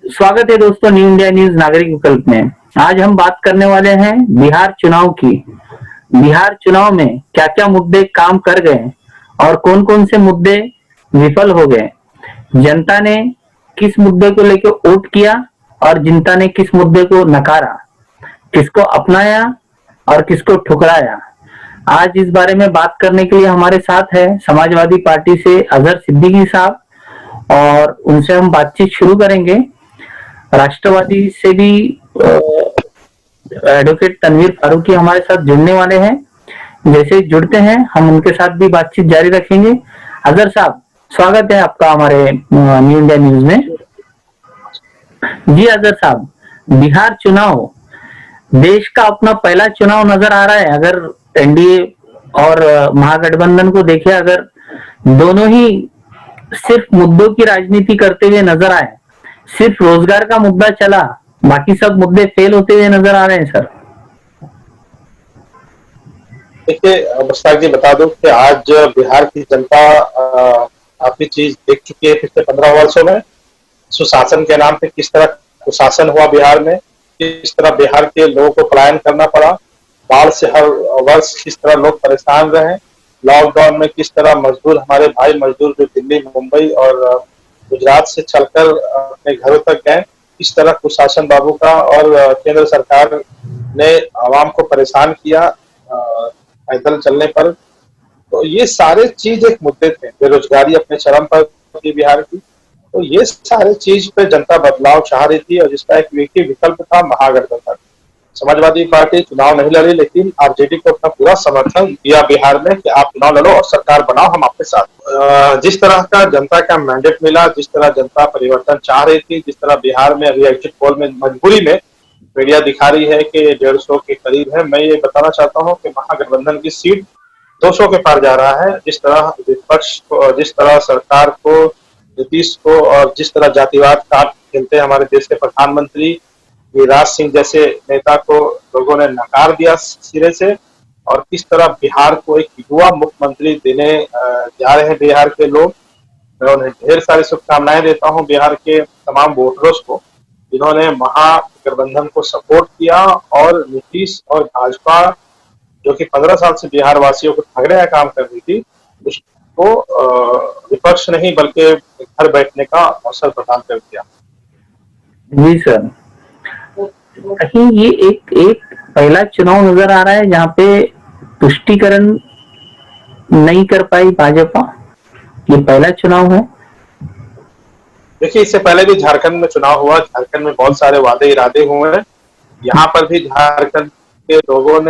स्वागत है दोस्तों न्यू इंडिया न्यूज नागरिक विकल्प में। आज हम बात करने वाले हैं बिहार चुनाव की। बिहार चुनाव में क्या क्या मुद्दे काम कर गए और कौन कौन से मुद्दे विफल हो गए। जनता ने किस मुद्दे को लेकर वोट किया और जनता ने किस मुद्दे को नकारा, किसको अपनाया और किसको ठुकराया। आज इस बारे में बात करने के लिए हमारे साथ है समाजवादी पार्टी से अजहर सिद्दीकी साहब और उनसे हम बातचीत शुरू करेंगे। राष्ट्रवादी से भी एडवोकेट तनवीर फारूकी हमारे साथ जुड़ने वाले हैं। जैसे जुड़ते हैं हम उनके साथ भी बातचीत जारी रखेंगे। अजहर साहब, स्वागत है आपका हमारे न्यू इंडिया न्यूज में। जी अजहर साहब, बिहार चुनाव देश का अपना पहला चुनाव नजर आ रहा है। अगर एनडीए और महागठबंधन को देखे, अगर दोनों ही सिर्फ मुद्दों की राजनीति करते हुए नजर आए, सिर्फ रोजगार का मुद्दा चला, बाकी सब मुद्दे फेल होते हुए नजर आ रहे हैं सर। देखिए मुश्ताक जी, बता दूं कि आज बिहार की जनता काफी चीज देख चुकी है पिछले 15 वर्षों में। सुशासन के नाम पे किस तरह कुशासन हुआ बिहार में, किस तरह बिहार के लोगों को पलायन करना पड़ा, बाढ़ से हर वर्ष किस तरह लोग परेशान रहे, लॉकडाउन में किस तरह मजदूर, हमारे भाई मजदूर जो दिल्ली, मुंबई और गुजरात से चलकर अपने घरों तक गए, इस तरह कुशासन बाबू का और केंद्र सरकार ने आवाम को परेशान किया पैदल चलने पर। तो ये सारे चीज एक मुद्दे थे। बेरोजगारी अपने चरम पर थी बिहार की, तो ये सारे चीज पे जनता बदलाव चाह रही थी और जिसका एक विकल्प था महागठबंधन। समाजवादी पार्टी चुनाव नहीं लड़ी, लेकिन आरजेडी को अपना पूरा समर्थन दिया बिहार में कि आप चुनाव लड़ो और सरकार बनाओ, हम आपके साथ। जिस तरह का जनता का मैंडेट मिला, जिस तरह जनता परिवर्तन चाह रही थी, जिस तरह बिहार में अभी एग्जिट पोल में मजबूरी में मीडिया दिखा रही है कि 150 के करीब है, मैं ये बताना चाहता हूँ कि महागठबंधन की सीट 200 के पार जा रहा है। जिस तरह विपक्ष को, जिस तरह सरकार को, नीतीश को और जिस तरह जातिवाद कार्ड खेलते हैं हमारे देश के प्रधानमंत्री गिरिराज सिंह जैसे नेता को लोगों ने नकार दिया सिरे से, और किस तरह बिहार को एक युवा मुख्यमंत्री देने जा रहे हैं बिहार के लोग। मैं उन्हें ढेर सारी शुभकामनाएं देता हूं बिहार के तमाम वोटर्स को, जिन्होंने महागठबंधन को सपोर्ट किया और नीतीश और भाजपा जो कि 15 साल से बिहार वासियों को ठगने का काम कर रही थी, उसको विपक्ष नहीं बल्कि घर बैठने का अवसर प्रदान कर दिया। जी सर, कहीं ये एक पहला चुनाव नजर आ रहा है जहाँ पे तुष्टीकरण नहीं कर पाई भाजपा। ये पहला चुनाव है। देखिए, इससे पहले भी झारखंड में चुनाव हुआ, झारखंड में बहुत सारे वादे इरादे हुए हैं। यहाँ पर भी झारखंड के लोगों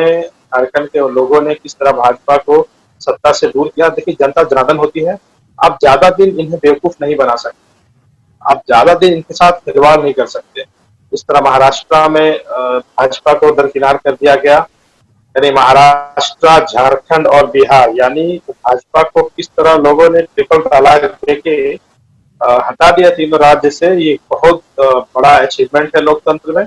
ने किस तरह भाजपा को सत्ता से दूर किया। देखिए, जनता जनार्दन होती है, आप ज्यादा दिन इन्हें बेवकूफ नहीं बना सकते, आप ज्यादा दिन इनके साथ खिलवाड़ नहीं कर सकते। इस तरह महाराष्ट्र में भाजपा को दरकिनार कर दिया गया, यानी महाराष्ट्र, झारखंड और बिहार, यानी भाजपा को किस तरह लोगों ने ट्रिपल तलाक देके हटा दिया तीनों राज्य से। ये बहुत बड़ा अचीवमेंट है लोकतंत्र में।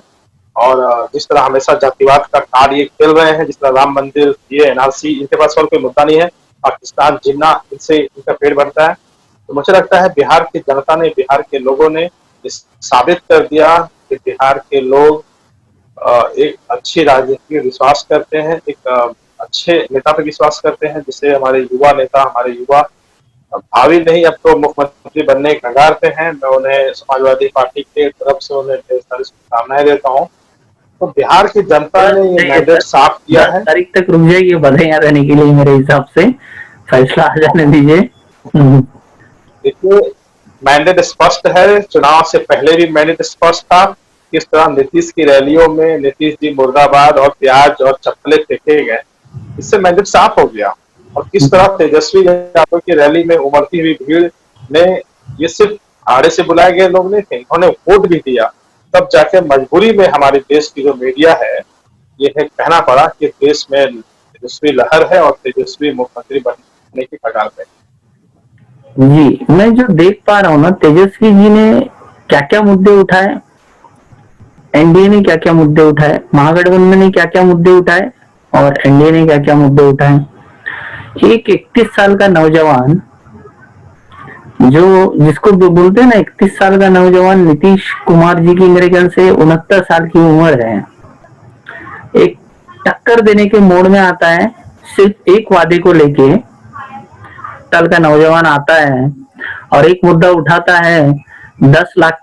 और जिस तरह हमेशा जातिवाद का कार्ड ये खेल रहे हैं, जिस तरह राम मंदिर, ये एनआरसी, इनके पास और कोई मुद्दा नहीं है, पाकिस्तान जिन्ना, इनसे इनका पेट भरता है। तो मुझे लगता है बिहार की जनता ने, बिहार के लोगों ने साबित कर दिया कि बिहार के लोग एक अच्छी राजनीति में विश्वास करते हैं, एक अच्छे नेता पे विश्वास करते हैं, जिससे हमारे युवा नेता, हमारे युवा भावी नहीं अब तो मुख्यमंत्री बनने के कगार पे हैं। मैं उन्हें समाजवादी पार्टी के तरफ से उन्हें ढेर सारी शुभकामनाएं देता हूँ। तो बिहार की जनता ने ये मैंडेट साफ किया है। तारीख तक रुक जाइए बधाइयां देने के लिए, मेरे हिसाब से फैसला आ जाने दीजिए। देखिए, मैंडेट स्पष्ट है, चुनाव से पहले भी मैंडेट स्पष्ट था। किस तरह नीतीश की रैलियों में नीतीश जी मुर्दाबाद और प्याज और चप्पलें फेंके गए, इससे मैंडेट साफ हो गया। और किस तरह तेजस्वी यादव की रैली में उमड़ती हुई भीड़ ने, ये सिर्फ आड़े से बुलाए गए लोग नहीं थे, इन्होंने वोट भी दिया। तब जाके मजबूरी में हमारे देश की जो मीडिया है, ये कहना पड़ा कि देश में तेजस्वी लहर है और तेजस्वी मुख्यमंत्री बनने की कगार पे। जी, मैं जो देख पा रहा हूँ ना, तेजस्वी जी ने क्या क्या मुद्दे उठाए, एनडीए ने क्या क्या मुद्दे उठाए, महागठबंधन ने क्या क्या मुद्दे उठाए और एनडीए ने क्या क्या मुद्दे उठाए। एक 31 साल का नौजवान जो जिसको बोलते हैं ना 31 साल का नौजवान नीतीश कुमार जी की मेरे ख्याल से 69 साल की उम्र है, एक टक्कर देने के मोड़ में आता है। सिर्फ एक वादे को लेके साल का नौजवान आता है और एक मुद्दा उठाता है, 10 लाख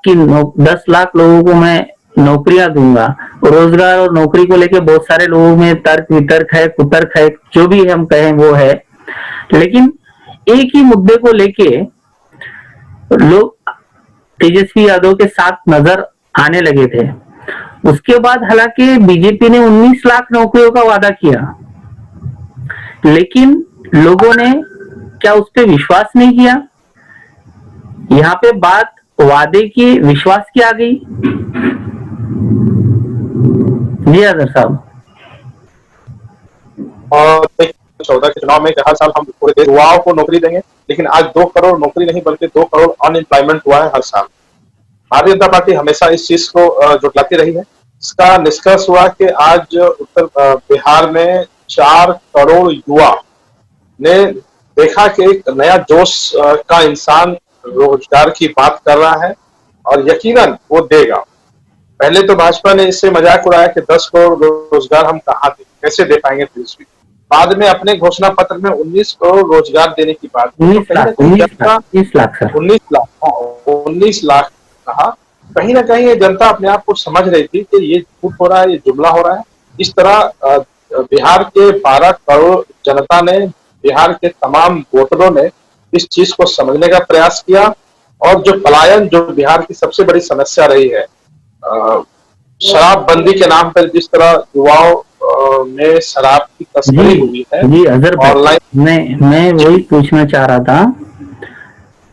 लोगों को मैं नौकरियां दूंगा। रोजगार और नौकरी को लेके बहुत सारे लोगों में तर्क वितर्क है, कुतर्क है, जो भी हम कहें वो है, लेकिन एक ही मुद्दे को लेके लोग तेजस्वी यादव के साथ नजर आने लगे थे। उसके बाद हालांकि बीजेपी ने 19 लाख नौकरियों का वादा किया, लेकिन लोगों ने क्या उस पर विश्वास नहीं किया। यहाँ पे बात वादे की, विश्वास की आ गई। जी अजहर साहब। और 14 के चुनाव में हर साल हम पूरे देश युवाओं को नौकरी देंगे, लेकिन आज 2 करोड़ नौकरी नहीं बल्कि 2 करोड़ अनएम्प्लॉयमेंट हुआ है हर साल। भारतीय जनता पार्टी हमेशा इस चीज को जुटलाती रही है। इसका निष्कर्ष हुआ कि आज उत्तर बिहार में 4 करोड़ युवा ने देखा कि एक नया जोश का इंसान रोजगार की बात कर रहा है और यकीनन वो देगा। पहले तो भाजपा ने इससे मजाक उड़ाया कि 10 करोड़ रोजगार हम कहाँ दें, कैसे दे पाएंगे तेजस्वी। बाद में अपने घोषणा पत्र में 19 करोड़ रोजगार देने की बात, 19 लाख कहा। कहीं ना कहीं ये जनता अपने आप को समझ रही थी कि ये झूठ हो रहा है, ये जुमला हो रहा है। इस तरह बिहार के 12 करोड़ जनता ने, बिहार के तमाम वोटरों ने इस चीज को समझने का प्रयास किया और जो पलायन, जो बिहार की सबसे बड़ी समस्या रही है, शराबबंदी के नाम पर जिस तरह युवाओं में शराब की तस्करी हुई है। जी अजहर भाई, मैं वही पूछना चाह रहा था।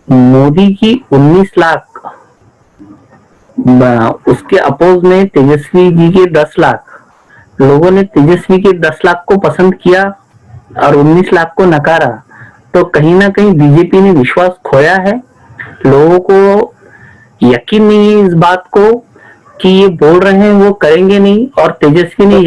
मोदी की 19 लाख, उसके अपोज में तेजस्वी जी के 10 लाख, लोगों ने तेजस्वी के 10 लाख को पसंद किया और 19 लाख को नकारा। तो कहीं ना कहीं बीजेपी ने विश्वास खोया है। लोगों को यकीन नहीं है इस बात को कि ये बोल रहे हैं वो करेंगे नहीं, और तेजस्वी जी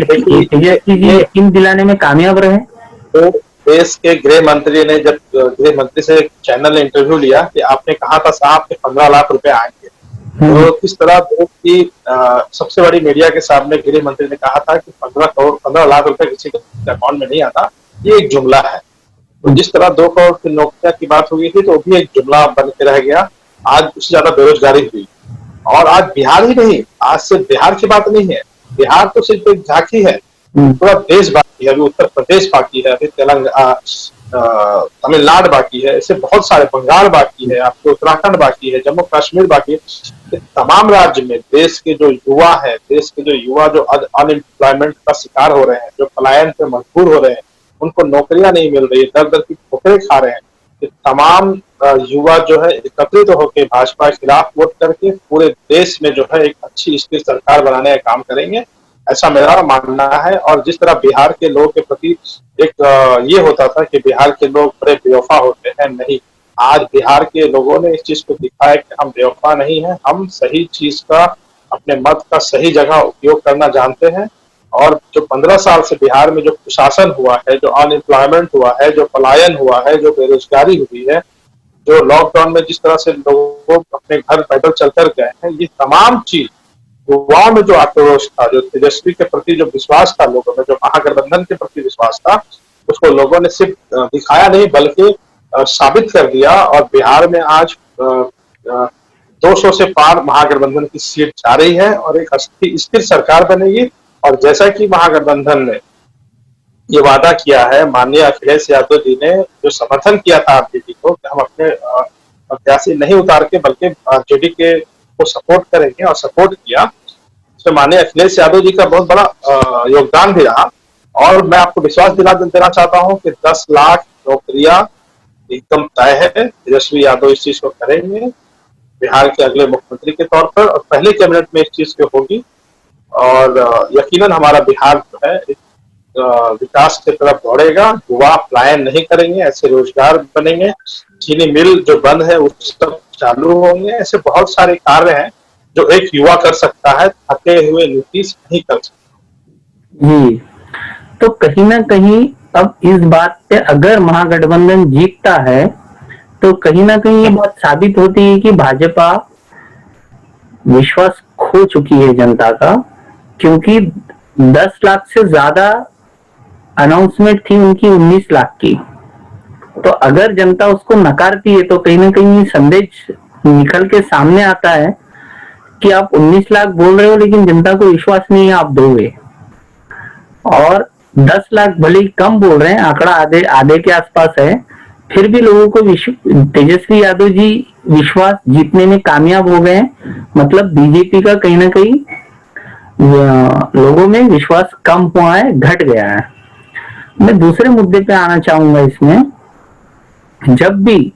यकीन दिलाने में कामयाब रहे। तो देश के गृह मंत्री ने, जब गृह मंत्री से एक चैनल ने इंटरव्यू लिया कि आपने कहा था साहब के 15 लाख रुपए आएंगे, तो किस तरह देश की सबसे बड़ी मीडिया के सामने गृह मंत्री ने कहा था कि 15 लाख रुपए किसी के अकाउंट में नहीं आता, ये एक जुमला है। तो जिस तरह 2 करोड़ की नौकरियां की बात हो गई थी, तो भी एक जुमला बन के रह गया। आज उससे ज्यादा बेरोजगारी हुई। और आज बिहार ही नहीं, आज सिर्फ बिहार की बात नहीं है, बिहार तो सिर्फ एक झांकी है, पूरा देश बाकी है। अभी उत्तर प्रदेश बाकी है, अभी तमिलनाडु बाकी है, ऐसे बहुत सारे, बंगाल बाकी है, आपके उत्तराखंड बाकी है, जम्मू कश्मीर बाकी है। तमाम राज्य में देश के जो युवा है, जो अनएम्प्लॉयमेंट का शिकार हो रहे हैं, जो पलायन पे मजबूर हो रहे हैं, उनको नौकरियां नहीं मिल रही, दर दर की ठोकरें खा रहे हैं, तमाम युवा जो है एकत्रित होकर भाजपा के खिलाफ वोट करके पूरे देश में जो है एक अच्छी स्थिर सरकार बनाने का काम करेंगे, ऐसा मेरा मानना है। और जिस तरह बिहार के लोगों के प्रति एक ये होता था कि बिहार के लोग बड़े बेवफा होते हैं, नहीं, आज बिहार के लोगों ने इस चीज को दिखाया कि हम बेवफा नहीं है, हम सही चीज का, अपने मत का सही जगह उपयोग करना जानते हैं। और जो 15 साल से बिहार में जो कुशासन हुआ है, जो अनएम्प्लॉयमेंट हुआ है, जो पलायन हुआ है, जो बेरोजगारी हुई है, जो लॉकडाउन में जिस तरह से लोगों को अपने घर पैदल चलकर गए हैं, ये तमाम चीज युवाओं में जो आक्रोश था, जो तेजस्वी के प्रति जो विश्वास था लोगों में, जो महागठबंधन के प्रति विश्वास था, उसको लोगों ने सिर्फ दिखाया नहीं बल्कि साबित कर दिया। और बिहार में आज 200 से पार महागठबंधन की सीट जा रही है और एक स्थिर सरकार बनेगी। और जैसा कि महागठबंधन ने ये वादा किया है, माननीय अखिलेश यादव जी ने जो समर्थन किया था आरजेडी को कि हम अपने प्रत्याशी नहीं उतार के बल्कि आरजेडी के को सपोर्ट करेंगे, और सपोर्ट किया, इसमें माननीय अखिलेश यादव जी का बहुत बड़ा योगदान भी रहा। और मैं आपको विश्वास देना चाहता हूं कि 10 लाख नौकरियां एकदम तय है, तेजस्वी यादव इस चीज को करेंगे बिहार के अगले मुख्यमंत्री के तौर पर, और पहले कैबिनेट में इस चीज की होगी। और यकीनन हमारा बिहार जो है विकास की तरफ दौड़ेगा, युवा पलायन नहीं करेंगे, ऐसे रोजगार बनेंगे, चीनी मिल जो बंद है वो सब चालू होंगे। ऐसे बहुत सारे कार्य हैं जो एक युवा कर सकता है, थके हुए नीतीश नहीं कर सकता। जी, तो कहीं ना कहीं अब इस बात पे अगर महागठबंधन जीतता है तो कहीं ना कहीं ये बात साबित होती है कि भाजपा विश्वास खो चुकी है जनता का, क्योंकि 10 लाख से ज्यादा अनाउंसमेंट थी उनकी 19 लाख की। तो अगर जनता उसको नकारती है तो कहीं ना कहीं संदेश निकल के सामने आता है कि आप 19 लाख बोल रहे हो लेकिन जनता को विश्वास नहीं है आप दोगे। और 10 लाख भले ही कम बोल रहे हैं, आंकड़ा आधे आधे के आसपास है, फिर भी लोगों को तेजस्वी यादव जी विश्वास जीतने में कामयाब हो गए। मतलब बीजेपी का कहीं ना कहीं लोगों में विश्वास कम हुआ है, घट गया है। मैं दूसरे मुद्दे पे आना चाहूंगा इसमें। जब भी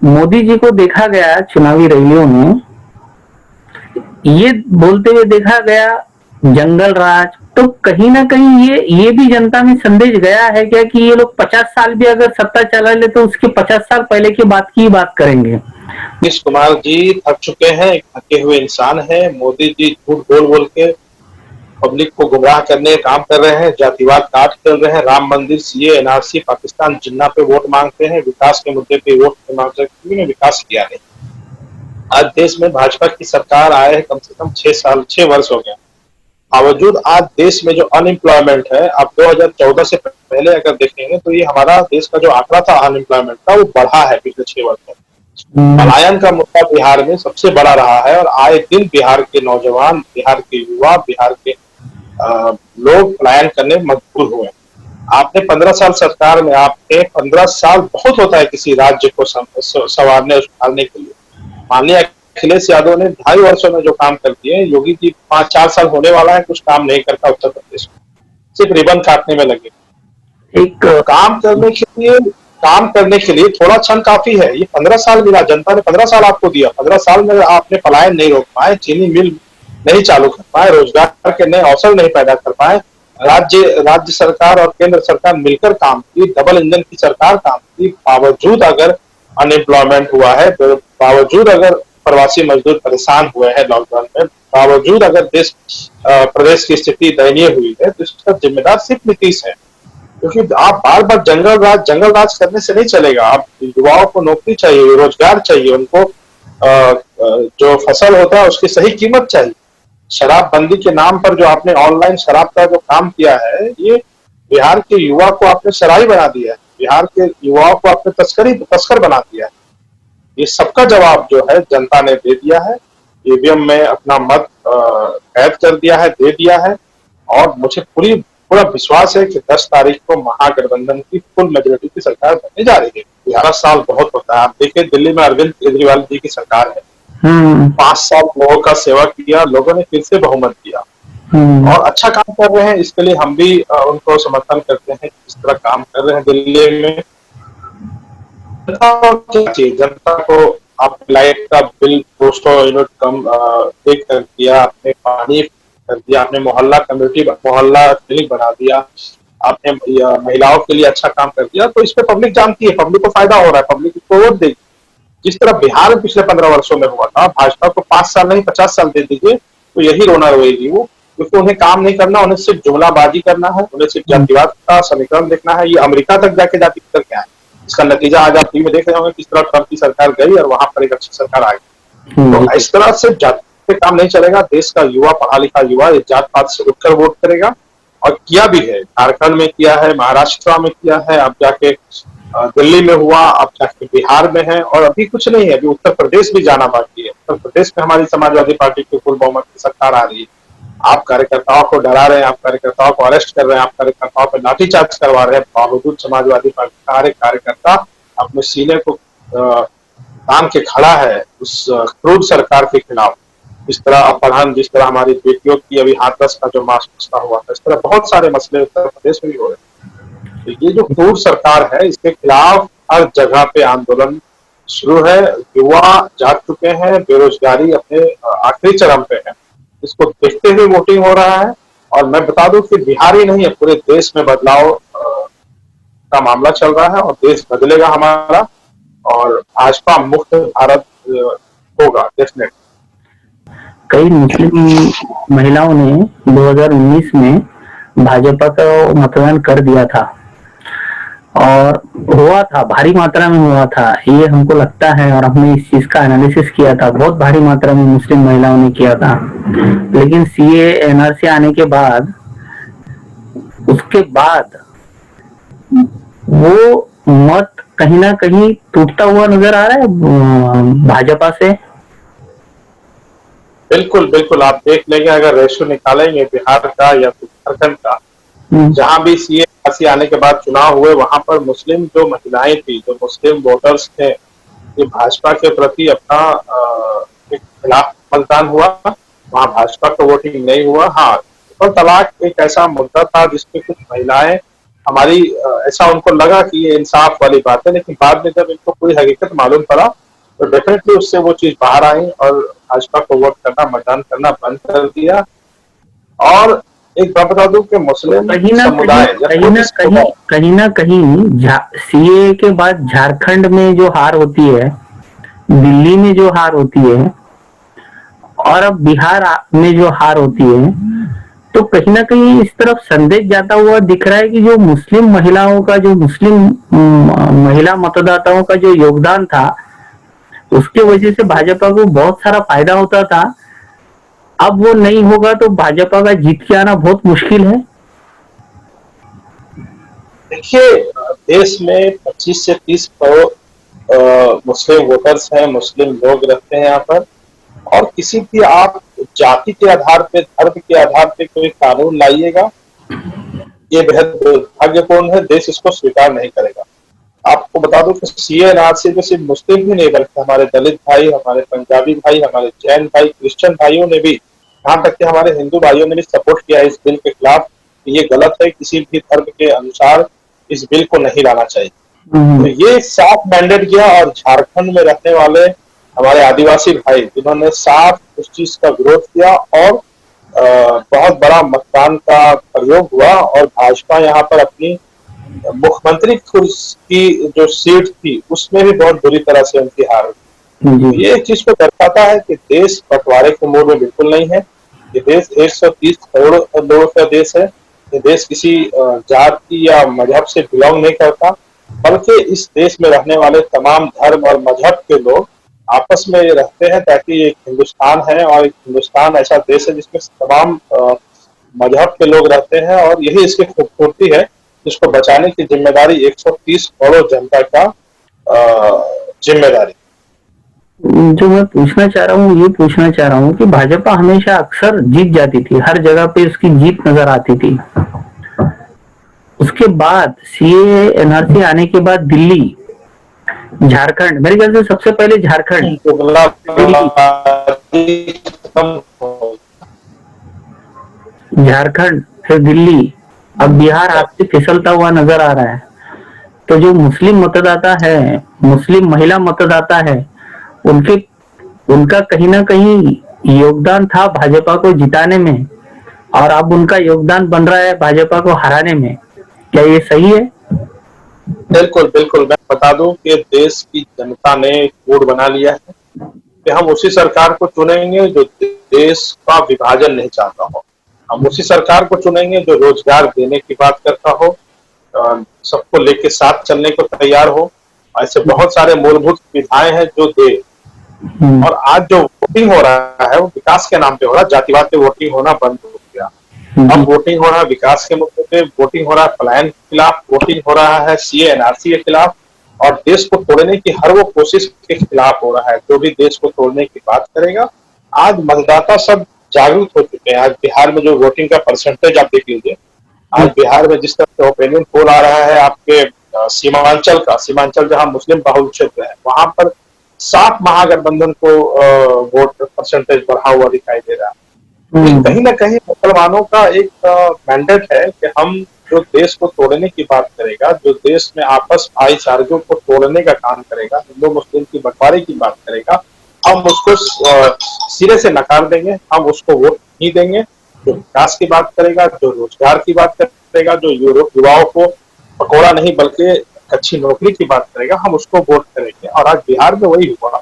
मोदी जी को देखा गया चुनावी रैलियों में, ये बोलते हुए देखा गया जंगल राज, तो कहीं ना कहीं ये भी जनता में संदेश गया है क्या कि ये लोग 50 साल भी अगर सत्ता चला ले तो उसके 50 साल पहले की बात करेंगे। नीतीश कुमार जी थक चुके हैं, थके हुए इंसान हैं। मोदी जी झूठ बोल बोल के पब्लिक को गुमराह करने का काम कर रहे हैं, जातिवाद काट खेल रहे हैं, राम मंदिर, सीए, एनआरसी, पाकिस्तान जिन्ना पे वोट मांगते हैं, विकास के मुद्दे पे वोट मांगते हैं, विकास किया नहीं। आज देश में भाजपा की सरकार आए है कम से कम 6 वर्ष हो गए। बावजूद आज देश में जो अनएम्प्लॉयमेंट है, आप 2014 से पहले अगर देखेंगे तो ये हमारा देश का जो आंकड़ा था अनएम्प्लॉयमेंट का, वो बढ़ा है पिछले 6 वर्ष में। पलायन का मुद्दा बिहार में सबसे बड़ा रहा है और आए दिन बिहार के नौजवान, बिहार के युवा, बिहार के लोग पलायन करने मजबूर हुए। आपने 15 साल सरकार में, आपने 15 साल बहुत होता है किसी राज्य को संवारने उछालने के लिए। माननीय अखिलेश यादव ने 2.5 वर्षों में जो काम कर दिए, योगी जी 5-4 साल होने वाला है, कुछ काम नहीं करता उत्तर प्रदेश में, सिर्फ रिबन काटने में लगे। एक काम करने के लिए थोड़ा क्षण काफी है। ये 15 साल मिला, जनता ने 15 साल आपको दिया। 15 साल में आपने पलायन नहीं रोक पाए, चीनी मिल नहीं चालू कर पाए, रोजगार के नए अवसर नहीं पैदा कर पाए। राज्य सरकार और केंद्र सरकार मिलकर काम की, डबल इंजन की सरकार काम की। बावजूद अगर अनएम्प्लॉयमेंट हुआ है, बावजूद अगर प्रवासी मजदूर परेशान हुए हैं लॉकडाउन में, बावजूद अगर प्रदेश की स्थिति दयनीय हुई है, तो इसका जिम्मेदार सिर्फ नीतीश है। क्योंकि आप बार बार जंगल राज करने से नहीं चलेगा। आप युवाओं को नौकरी चाहिए, रोजगार चाहिए, उनको जो फसल होता है उसकी सही कीमत चाहिए। शराबबंदी के नाम पर जो आपने ऑनलाइन शराब का जो काम किया है, ये बिहार के युवा को आपने शराबी बना दिया है, बिहार के युवाओं को आपने तस्कर बना दिया है। ये सबका जवाब जो है जनता ने दे दिया है, ईवीएम में अपना मत कैद कर दिया है, दे दिया है। और मुझे पूरा विश्वास है कि 10 तारीख को महागठबंधन की फुल मेजोरिटी की सरकार बनने जा रही है। 11 साल बहुत होता है। आप देखिए दिल्ली में अरविंद केजरीवाल जी की सरकार है, 5 साल लोगों का सेवा किया, लोगों ने फिर से बहुमत दिया और अच्छा काम कर रहे हैं। इसके लिए हम भी उनको समर्थन करते हैं, इस तरह काम कर रहे हैं दिल्ली में। जनता को आप लाइट का बिल 200 यूनिट कम देख कर दिया, आपने पानी कर दिया, आपने मोहल्ला क्लिनिक बना दिया, आपने महिलाओं के लिए अच्छा काम कर दिया। तो इस पे पब्लिक जानती है, पब्लिक को फायदा हो रहा है, पब्लिक इसको वोट देगी। जिस तरह बिहार में पिछले 15 वर्षों में हुआ था, भाजपा को 5 साल नहीं 50 साल दे दीजिए तो यही रोना रोएगी वो। क्योंकि उन्हें काम नहीं करना, उन्हें सिर्फ जुमलाबाजी करना है, उन्हें सिर्फ जातिवाद का समीकरण देखना है। ये अमेरिका तक जाके जाति कर क्या है, इसका नतीजा आज आप टीवी में देख रहे होंगे, किस तरह ट्रंप की सरकार गई और वहां पर एक अच्छी सरकार आ गई। तो इस तरह से जाति पे काम नहीं चलेगा। देश का युवा, पढ़ा लिखा युवा इस जात पात से उठकर वोट करेगा और किया भी है। झारखंड में किया है, महाराष्ट्र में किया है, अब जाके दिल्ली में हुआ, अब जाके बिहार में है और अभी कुछ नहीं है, अभी उत्तर प्रदेश भी जाना बाकी है। उत्तर प्रदेश में हमारी समाजवादी पार्टी की फुल बहुमत की सरकार आ रही है। आप कार्यकर्ताओं को डरा रहे हैं, आप कार्यकर्ताओं को अरेस्ट कर रहे हैं, आप कार्यकर्ताओं पर लाठीचार्ज करवा रहे हैं। बावजूद समाजवादी पार्टी का हर एक कार्यकर्ता अपने सीने को तान के खड़ा है उस क्रूर सरकार के खिलाफ। इस तरह अपहरण, जिस तरह हमारी बेटियों की अभी हाथरस का जो मास मसला हुआ था, इस तरह बहुत सारे मसले उत्तर प्रदेश में भी हो रहे हैं। तो ये जो क्रूर सरकार है, इसके खिलाफ हर जगह पे आंदोलन शुरू है। युवा जाग चुके हैं, बेरोजगारी अपने आखिरी चरम पे है। इसको देखते हुए वोटिंग हो रहा है। और मैं बता दूं कि बिहार ही नहीं है, पूरे देश में बदलाव का मामला चल रहा है और देश बदलेगा हमारा और भाजपा मुक्त भारत होगा डेफिनेट। कई मुस्लिम महिलाओं ने 2019 में भाजपा का मतदान कर दिया था। और हुआ था, भारी मात्रा में हुआ था, ये हमको लगता है। और हमने इस चीज का एनालिसिस किया था, बहुत भारी मात्रा में मुस्लिम महिलाओं ने किया था। लेकिन सीए एनआरसी आने के बाद, उसके बाद वो मत कहीं ना कहीं टूटता हुआ नजर आ रहा है भाजपा से। बिल्कुल बिल्कुल, आप देख लेंगे अगर रेशो निकालेंगे बिहार का या फिर झारखंड का, जहां भी सीए आने के बाद चुनाव हुए वहां पर मुस्लिम जो महिलाएं थी, जो मुस्लिम वोटर्स थे, ये भाजपा के प्रति अपना एक खिलाफ मतदान हुआ। वहां भाजपा का वोटिंग नहीं हुआ। हाँ, ट्रिपल तलाक एक ऐसा मुद्दा था जिसपे कुछ महिलाएं हमारी ऐसा उनको लगा कि ये इंसाफ वाली बात है, लेकिन बाद में जब इनको पूरी हकीकत मालूम पड़ा तो डेफिनेटली उससे वो चीज बाहर आई और भाजपा को वोट करना, मतदान करना बंद कर दिया। और एक बात बता दूं कि मुस्लिम कहीं ना समुदाय कहीं ना कहीं सीए के बाद झारखंड में जो हार होती है, दिल्ली में जो हार होती है, और अब बिहार में जो हार होती है, तो कहीं ना कहीं इस तरफ संदेश जाता हुआ दिख रहा है कि जो मुस्लिम महिलाओं का, जो मुस्लिम महिला मतदाताओं का जो योगदान था, उसके वजह से भाजपा को बहुत सारा फायदा होता था। अब वो नहीं होगा तो भाजपा का जीत के आना बहुत मुश्किल है। देखिए, देश में 25 से 30 करोड़ मुस्लिम वोटर्स हैं, मुस्लिम लोग रहते हैं यहाँ पर। और किसी भी आप जाति के आधार पे, धर्म के आधार पे कोई कानून लाइएगा, ये बेहद दुर्भाग्यपूर्ण है। देश इसको स्वीकार नहीं करेगा। आपको बता दूं कि सीएनआरसी में सिर्फ मुस्लिम ही नहीं बल्कि हमारे दलित भाई, हमारे पंजाबी भाई, हमारे जैन भाई, क्रिश्चियन भाइयों ने भी, यहाँ तक कि हमारे हिंदू भाइयों ने भी सपोर्ट किया है इस बिल के खिलाफ। ये गलत है, किसी भी धर्म के अनुसार इस बिल को नहीं लाना चाहिए। तो ये साफ मैंडेट किया। और झारखंड में रहने वाले हमारे आदिवासी भाई, जिन्होंने साफ उस चीज का विरोध किया और बहुत बड़ा मतदान का प्रयोग हुआ और भाजपा यहाँ पर अपनी मुख्यमंत्री की जो सीट थी उसमें भी बहुत बुरी तरह से उनकी हार हुई। ये चीज को दर्शाता है कि देश बंटवारे के मोड में बिल्कुल नहीं है। ये देश 130 करोड़ लोगों का देश है। ये देश किसी जाति या मजहब से बिलोंग नहीं करता, बल्कि इस देश में रहने वाले तमाम धर्म और मजहब के लोग आपस में रहते हैं, ताकि एक हिंदुस्तान है और एक हिंदुस्तान ऐसा देश है जिसमें तमाम मजहब के लोग रहते हैं। और यही इसकी खूबसूरती है, जिसको बचाने की जिम्मेदारी 130 करोड़ जनता का जिम्मेदारी। जो मैं पूछना चाह रहा हूँ, ये पूछना चाह रहा हूँ कि भाजपा हमेशा अक्सर जीत जाती थी, हर जगह पे उसकी जीत नजर आती थी। उसके बाद सीए एनआरसी आने के बाद दिल्ली, झारखंड, मेरे ख्याल से सबसे पहले झारखंड, झारखंड, फिर दिल्ली, अब बिहार हाथ से फिसलता हुआ नजर आ रहा है। तो जो मुस्लिम मतदाता है, मुस्लिम महिला मतदाता है, उनका कहीं ना कहीं योगदान था भाजपा को जिताने में, और अब उनका योगदान बन रहा है भाजपा को हराने में। क्या ये सही है? बिल्कुल बिल्कुल, मैं बता दूं कि देश की जनता ने एक कोड बना लिया है कि हम उसी सरकार को चुनेंगे जो देश का विभाजन नहीं चाहता हो। हम उसी सरकार को चुनेंगे जो रोजगार देने की बात करता हो, सबको लेके साथ चलने को तैयार हो। ऐसे बहुत सारे मूलभूत सुविधाएं हैं जो दे। और आज जो वोटिंग हो रहा है वो विकास के नाम पे हो रहा है। जातिवाद पे वोटिंग होना बंद हो गया। अब वोटिंग हो रहा है विकास के मुद्दे पे, वोटिंग हो रहा है पलायन के खिलाफ, वोटिंग हो रहा है सीए एनआरसी के खिलाफ, और देश को तोड़ने की हर वो कोशिश के खिलाफ हो रहा है। जो भी देश को तोड़ने की बात करेगा, आज मतदाता सब जागरूक हो चुके हैं। आज बिहार में जो वोटिंग का परसेंटेज आप देख लीजिए, आज बिहार में जिस तरह से ओपिनियन पोल आ रहा है, आपके सीमांचल जहां मुस्लिम बहुल क्षेत्र है, वहां पर साफ महागठबंधन को वोट परसेंटेज बढ़ा हुआ दिखाई दे रहा है। कहीं ना कहीं मुसलमानों का एक मैंडेट है कि हम जो देश को तोड़ने की बात करेगा, जो देश में आपस भाईचारों को तोड़ने का काम करेगा, हिंदू मुस्लिम की बंटवारे की बात करेगा, हम उसको सिरे से नकार देंगे। हम उसको वोट नहीं देंगे। जो विकास की बात करेगा, जो रोजगार की बात करेगा, जो युवाओं को पकौड़ा नहीं बल्कि अच्छी नौकरी की बात करेगा, हम उसको वोट करेंगे। और आज बिहार में वही हुआ।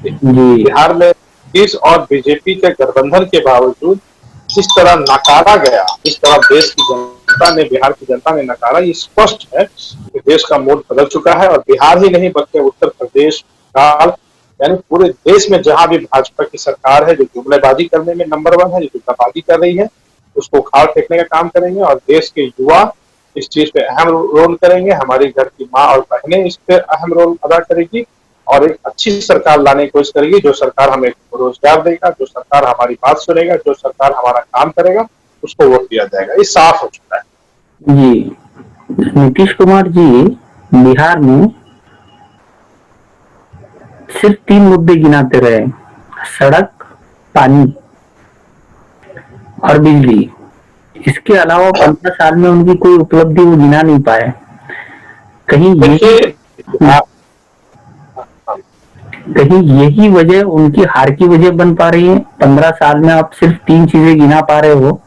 बिहार में नीतीश और बीजेपी के गठबंधन के बावजूद जिस तरह नकारा गया, जिस तरह देश की जनता ने, बिहार की जनता ने नकारा। ये स्पष्ट है कि देश का मूड बदल चुका है, और बिहार ही नहीं बल्कि उत्तर प्रदेश, बंगाल, यानी पूरे देश में जहां भी भाजपा की सरकार है, जो जुमलेबाजी करने में नंबर 1 है, जो जुमलाबाजी कर रही है, उसको उखाड़ फेंकने का काम करेंगे। और देश के युवा इस चीज पे अहम रोल करेंगे। हमारी घर की माँ और बहनें इस पे अहम रोल अदा करेगी, और एक अच्छी सरकार लाने की कोशिश करेगी, जो सरकार हमें रोजगार देगा, जो सरकार हमारी बात सुनेगा, जो सरकार हमारा काम करेगा, उसको वोट दिया जाएगा। ये साफ हो चुका है। जी, नीतीश कुमार जी बिहार में सिर्फ 3 मुद्दे गिनाते रहे: सड़क, पानी और बिजली। इसके अलावा 15 साल में उनकी कोई उपलब्धि वो गिना नहीं पाए। कहीं यही वजह उनकी हार की वजह बन पा रही है। 15 साल में आप सिर्फ 3 चीजें गिना पा रहे हो,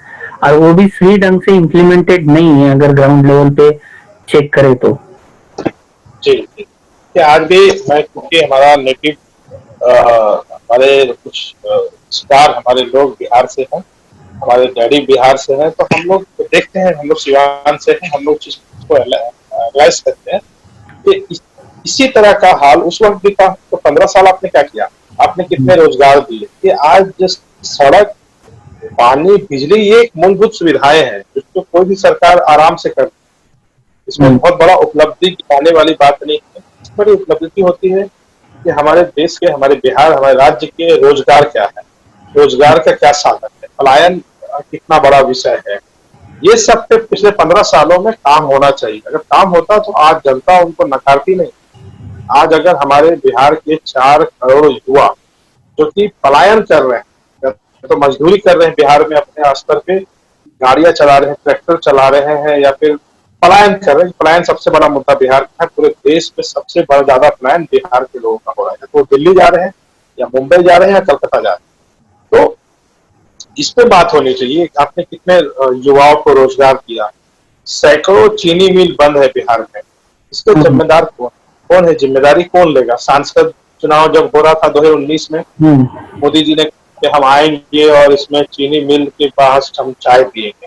और वो भी सही ढंग से इम्प्लीमेंटेड नहीं है अगर ग्राउंड लेवल पे चेक करें तो। जी, आज भी मैं, क्योंकि हमारा नेटिव, हमारे कुछ स्टार हमारे लोग बिहार से हैं, हमारे डैडी बिहार से हैं, तो हम लोग देखते हैं, हम लोग सिवान से हैं, हम लोग चीज को एनालाइज करते हैं कि इसी तरह का हाल उस वक्त भी था। तो 15 साल आपने क्या किया, आपने कितने रोजगार दिए? कि आज जिस सड़क, पानी, बिजली, ये एक मूलभूत सुविधाएं हैं जिसको कोई भी सरकार आराम से कर, इसमें बहुत बड़ा उपलब्धि पाने वाली बात नहीं है। बड़ी उपलब्धि होती है कि हमारे देश के, हमारे बिहार, हमारे राज्य के रोजगार क्या है, रोजगार का क्या साधन है, पलायन कितना बड़ा विषय है। ये सब पे पिछले 15 सालों में काम होना चाहिए। अगर काम होता तो आज जनता उनको नकारती नहीं। आज अगर हमारे बिहार के 4 करोड़ युवा जो कि पलायन कर रहे हैं, तो मजदूरी कर रहे हैं बिहार में, अपने स्तर पे गाड़ियां चला रहे हैं, ट्रैक्टर चला रहे हैं, या फिर पलायन कर रहे हैं। पलायन सबसे बड़ा मुद्दा बिहार का है। पूरे देश में सबसे बड़ा ज्यादा पलायन बिहार के लोगों का हो रहा है। तो दिल्ली जा रहे हैं, या मुंबई जा रहे हैं, या कलकत्ता जा रहे हैं। तो इस पे बात होनी चाहिए। आपने कितने युवाओं को रोजगार दिया? सैकड़ों चीनी मिल बंद है बिहार में। इसके जिम्मेदार कौन है? जिम्मेदारी कौन लेगा? सांसद चुनाव जब हो रहा था 2019 में, मोदी जी ने कि हम आएंगे और इसमें चीनी मिल के पास हम चाय पिएंगे,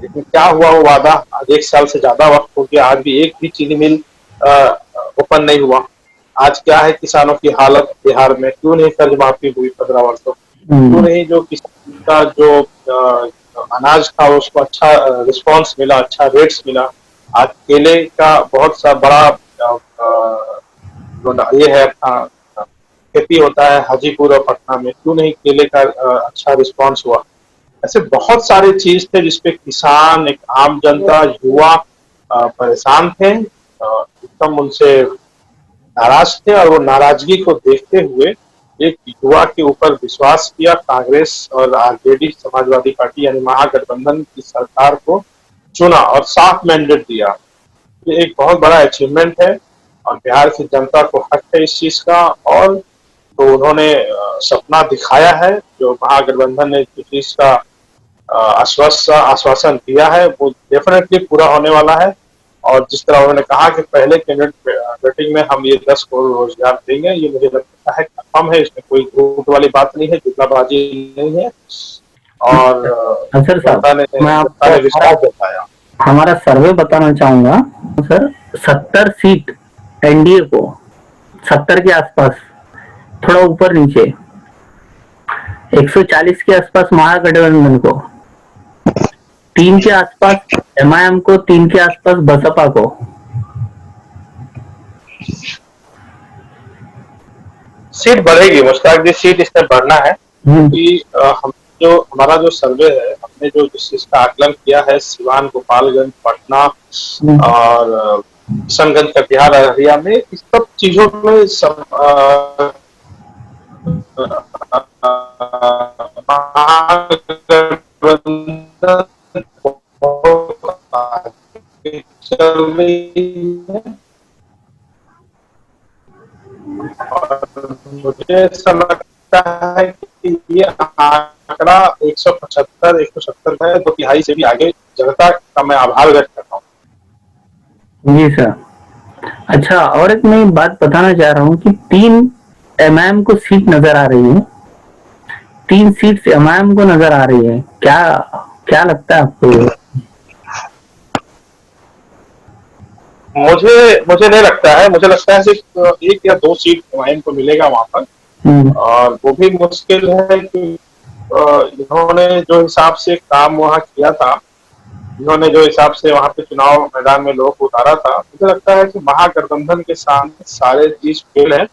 लेकिन क्या हुआ? वो वादा आज 1 साल से ज्यादा वक्त हो गया, आज भी एक भी चीनी मिल ओपन नहीं हुआ। आज क्या है किसानों की हालत बिहार में? क्यों नहीं कर्ज माफी हुई 15 वर्षों? क्यों नहीं जो किसान का जो अनाज था उसको अच्छा रिस्पांस मिला, अच्छा रेट्स मिला? आज केले का बहुत सा बड़ा ये है, खेती होता है हाजीपुर और पटना में, क्यों नहीं केले का अच्छा रिस्पांस हुआ? ऐसे बहुत सारे चीज थे जिसपे किसान, एक आम जनता, युवा परेशान थे, एकदम उनसे नाराज थे। और वो नाराजगी को देखते हुए एक युवा के ऊपर विश्वास किया, कांग्रेस और आरजेडी, समाजवादी पार्टी यानी महागठबंधन की सरकार को चुना और साफ मैंडेट दिया। ये एक बहुत बड़ा अचीवमेंट है, और बिहार की जनता को हक है इस चीज का। और तो उन्होंने सपना दिखाया है, जो महागठबंधन ने जिस चीज का आश्वासन दिया है वो डेफिनेटली पूरा होने वाला है। और जिस तरह उन्होंने कहा कि पहले कैबिनेट मीटिंग में हम ये 10 करोड़ रोजगार देंगे, ये मुझे लगता है कम है, इसमें कोई झूठ वाली बात नहीं है, जुमलाबाजी नहीं है। और जनता ने विश्वास जताया। हमारा सर्वे बताना चाहूंगा सर, 70 सीट एनडीए को, 70 के आसपास, थोड़ा ऊपर नीचे 140 के आसपास महागठबंधन को, 3 के आसपास एमआईएम को, 3 के आसपास बसपा को। सीट बढ़ेगी मुश्ताक जी, सीट इसमें बढ़ना है, क्योंकि हम जो हमारा जो सर्वे है, हमने जो जिस चीज का आकलन किया है, सिवान, गोपालगंज, पटना और किशनगंज, कटिहार, अररिया में, इस सब चीजों में सब चल रही है। मुझे ऐसा लगता है कि ये आंकड़ा 175, 170 है, 2/3 से भी आगे जनता का मैं आभार व्यक्त करता हूँ। जी सर। अच्छा, और एक मैं बात बताना चाह रहा हूँ कि 3 एमआईएम को सीट नजर आ रही है, 3 सीट एमआईएम को नजर आ रही है। क्या लगता है आपको? मुझे मुझे नहीं लगता है, मुझे लगता है सिर्फ एक या दो सीट एमआईएम को मिलेगा वहां पर, और वो भी मुश्किल है कि इन्होंने जो हिसाब से काम वहां किया था, इन्होंने जो हिसाब से वहां पे चुनाव मैदान में लोगों को उतारा था, मुझे लगता है कि महागठबंधन के सामने सारे चीज फेल है।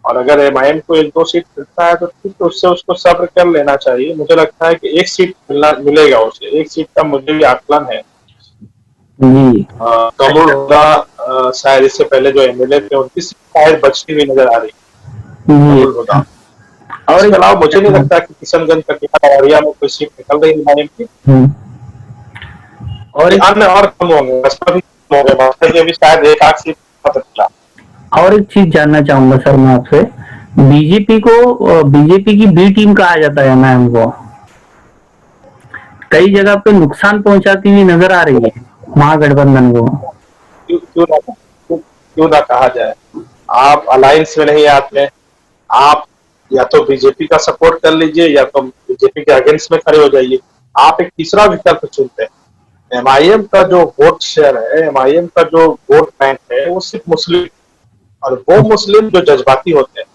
और अगर एमआईएम को एक दो सीट मिलता है तो ठीक, तो उससे उसको सब्र कर लेना चाहिए। मुझे लगता है कि एक सीट मिलेगा उसे, एक सीट का मुझे भी आकलन है। जी। कमल हुदा शायद इससे पहले जो एमएलए थे उनकी सीट शायद बचती हुई नजर आ रही है, जी। कमल हुदा। और इसके अलावा मुझे नहीं लगता कि किशनगंज कटिहार औरिया में कोई सीट निकल रही है एमआईएम की। और एक अन्य और कम होंगे, बसपा भी कम होंगे, बसपा की अभी शायद एक आध सीट पता चला। और एक चीज जानना चाहूंगा सर मैं आपसे, बीजेपी की बी टीम कहा जाता है एमआईएम को, कई जगह पे नुकसान पहुंचाती हुई नजर आ रही है महागठबंधन को। क्यों ना कहा जाए, आप अलायंस में नहीं आते, आप या तो बीजेपी का सपोर्ट कर लीजिए या तो बीजेपी के अगेंस्ट में खड़े हो जाइए, आप एक तीसरा विकल्प चुनते हैं। एमआईएम का जो वोट शेयर है, एमआईएम का जो वोट बैंक है, वो सिर्फ मुस्लिम, और वो मुस्लिम जो जज्बाती होते हैं।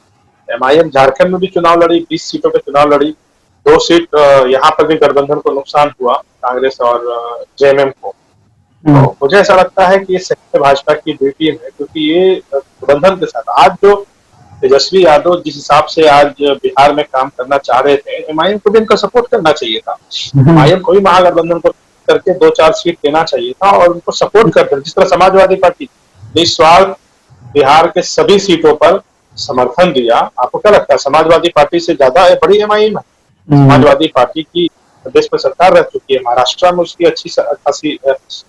एमआईएम झारखंड में भी चुनाव लड़ी, 20 सीटों पे चुनाव लड़ी, 2 सीट यहाँ पर भी गठबंधन को नुकसान हुआ, कांग्रेस और जेएमएम को। तो मुझे ऐसा लगता है कि ये सही भाजपा की बी टीम है, क्योंकि ये गठबंधन के साथ आज जो तेजस्वी यादव जिस हिसाब से आज बिहार में काम करना चाह रहे थे, एमआईएम को भी इनका सपोर्ट करना चाहिए था। एमआईएम को भी महागठबंधन को करके 2-4 सीट देना चाहिए था और उनको सपोर्ट करते, जिस तरह समाजवादी पार्टी निस्वार्थ बिहार के सभी सीटों पर समर्थन दिया। आपको क्या लगता है, समाजवादी पार्टी से ज्यादा बड़ी एमआईएम है? समाजवादी पार्टी की प्रदेश में सरकार रह चुकी है, महाराष्ट्र में उसकी अच्छी खासी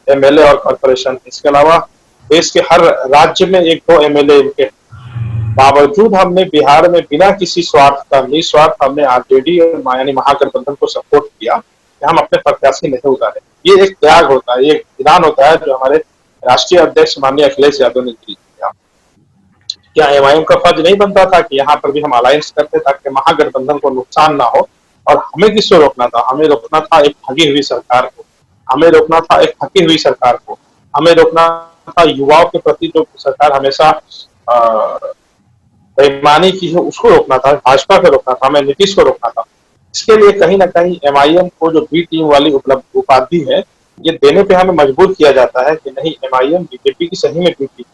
एमएलए और कॉर्पोरेशन, इसके अलावा देश के हर राज्य में एक दो एमएलए इनके। बावजूद हमने बिहार में बिना किसी स्वार्थ का, निस्वार्थ हमने आरजेडी और यानी महागठबंधन को सपोर्ट किया कि हम अपने प्रत्याशी नहीं उतारे। ये एक त्याग होता है, ये एक विधान होता है जो हमारे राष्ट्रीय अध्यक्ष माननीय अखिलेश यादव ने किया। क्या एमआईएम का फर्ज नहीं बनता था कि यहाँ पर भी हम अलायंस करते ताकि महागठबंधन को नुकसान ना हो? और हमें किसको रोकना था? हमें रोकना था एक ठगी हुई सरकार को, हमें रोकना था एक थकी हुई सरकार को, हमें रोकना था युवाओं के प्रति जो सरकार हमेशा बेईमानी की है उसको रोकना था, भाजपा को रोकना था, हमें नीतीश को रोकना था। इसके लिए कहीं ना कहीं एमआईएम को जो बी टीम वाली उपलब्ध उपाधि है, ये देने पे हमें मजबूर किया जाता है कि नहीं, एमआईएम बीजेपी की सही में बी टीम।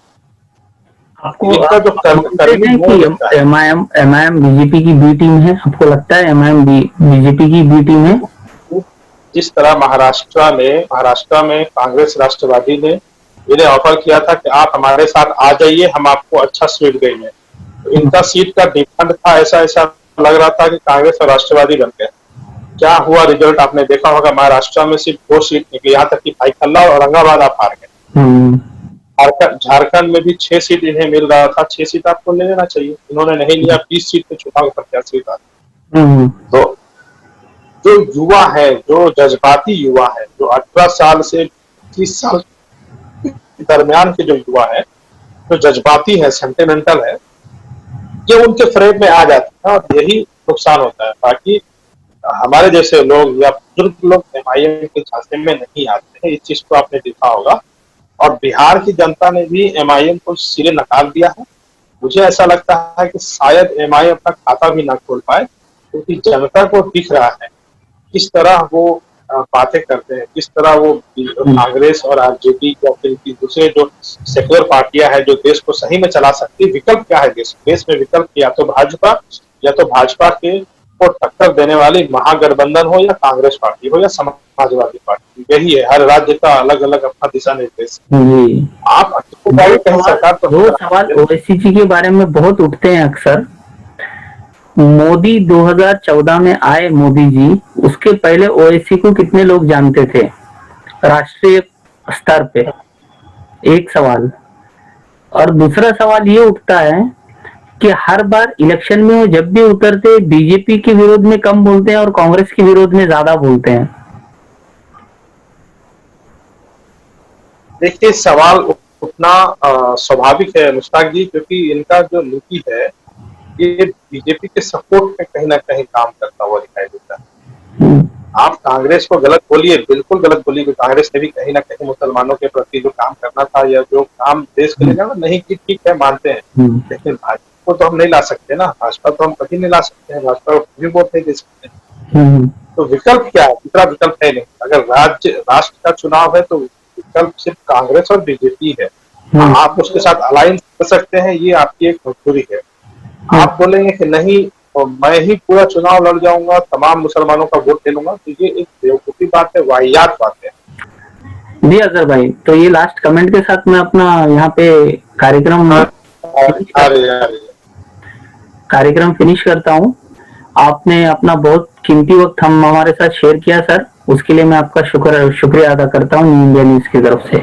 आपको एमआईएम बीजेपी की बी टीम है? आपको लगता है एमआईएम बीजेपी की बी टीम है? जिस तरह महाराष्ट्र में कांग्रेस राष्ट्रवादी ने इन्हें ऑफर किया था कि आप हमारे साथ आ जाइए, हम आपको अच्छा सीट देंगे, तो इनका सीट का डिमांड था, ऐसा लग रहा था कि कांग्रेस और राष्ट्रवादी बन गए। क्या हुआ रिजल्ट आपने देखा होगा, महाराष्ट्र में सिर्फ 2 सीट निकली, यहाँ तक कि भाईखल्ला और औरंगाबाद आप हार गए। झारखंड में भी 6 सीट इन्हें मिल रहा था, 6 सीट आपको ले लेना चाहिए, इन्होंने नहीं लिया, 20 सीट पे चुनाव प्रत्याशी था। तो जो युवा है, जो जज्बाती युवा है, जो 18 साल से 30 साल के दरमियान के जो युवा है, जो जज्बाती है, सेंटिमेंटल है, ये उनके फ्रेम में आ जाते हैं और यही नुकसान होता है। बाकी हमारे जैसे लोग या बुजुर्ग लोग एमआईएम के झांसे में नहीं आते हैं, इस चीज को आपने देखा होगा। और बिहार की जनता ने भी एमआईएम को सिरे नकार दिया है। मुझे ऐसा लगता है कि शायद एमआईएम अपना खाता भी ना खोल पाए, क्योंकि जनता को दिख रहा है किस तरह वो बातें करते हैं, किस तरह वो कांग्रेस और आरजेडी या फिर दूसरे जो सेक्युलर पार्टियां हैं जो देश को सही में चला सकती है। विकल्प क्या है देश में? विकल्प या तो भाजपा के को टक्कर देने वाली महागठबंधन हो या कांग्रेस पार्टी हो या समाजवादी पार्टी, यही है। हर राज्य का अलग अलग अपना दिशा निर्देश। आप सरकार तो दो सवाल ओवैसी जी के बारे में बहुत उठते हैं अक्सर। मोदी 2014 में आए मोदी जी, उसके पहले ओवैसी को कितने लोग जानते थे राष्ट्रीय स्तर पे? एक सवाल। और दूसरा सवाल ये उठता है कि हर बार इलेक्शन में वो जब भी उतरते बीजेपी के विरोध में कम बोलते हैं और कांग्रेस के विरोध में ज्यादा बोलते हैं। देखिए, सवाल उठना स्वाभाविक है मुश्ताक जी, क्योंकि इनका जो नीति है ये बीजेपी के सपोर्ट में कहीं ना कहीं काम करता हुआ दिखाई देता है। आप कांग्रेस को गलत बोलिए, बिल्कुल गलत बोलिए कि कांग्रेस ने भी कहीं ना कहीं मुसलमानों के प्रति जो काम करना था या जो काम देश के लिए करना नहीं की, ठीक है मानते हैं, लेकिन भाजपा को तो हम नहीं ला सकते ना, भाजपा तो हम कभी नहीं ला सकते हैं, भाजपा को कभी वोट नहीं दे सकते। तो विकल्प क्या है? दूसरा विकल्प है नहीं। अगर राष्ट्र का चुनाव है तो विकल्प सिर्फ कांग्रेस और बीजेपी है। आप उसके साथ अलायंस कर सकते हैं, ये आपकी एक मजबूरी है। आप बोलेंगे कि नहीं तो मैं ही पूरा चुनाव लड़ जाऊंगा, तमाम मुसलमानों का वोट ले लूंगा, तो ये एक बेवकूफी बात है, वाहियात बात है। जी अजहर भाई, तो ये लास्ट कमेंट के साथ मैं अपना यहाँ पे कार्यक्रम फिनिश करता हूँ। आपने अपना बहुत कीमती वक्त हमारे साथ शेयर किया सर, उसके लिए मैं आपका शुक्रिया अदा करता हूँ न्यू इंडिया न्यूज की तरफ से।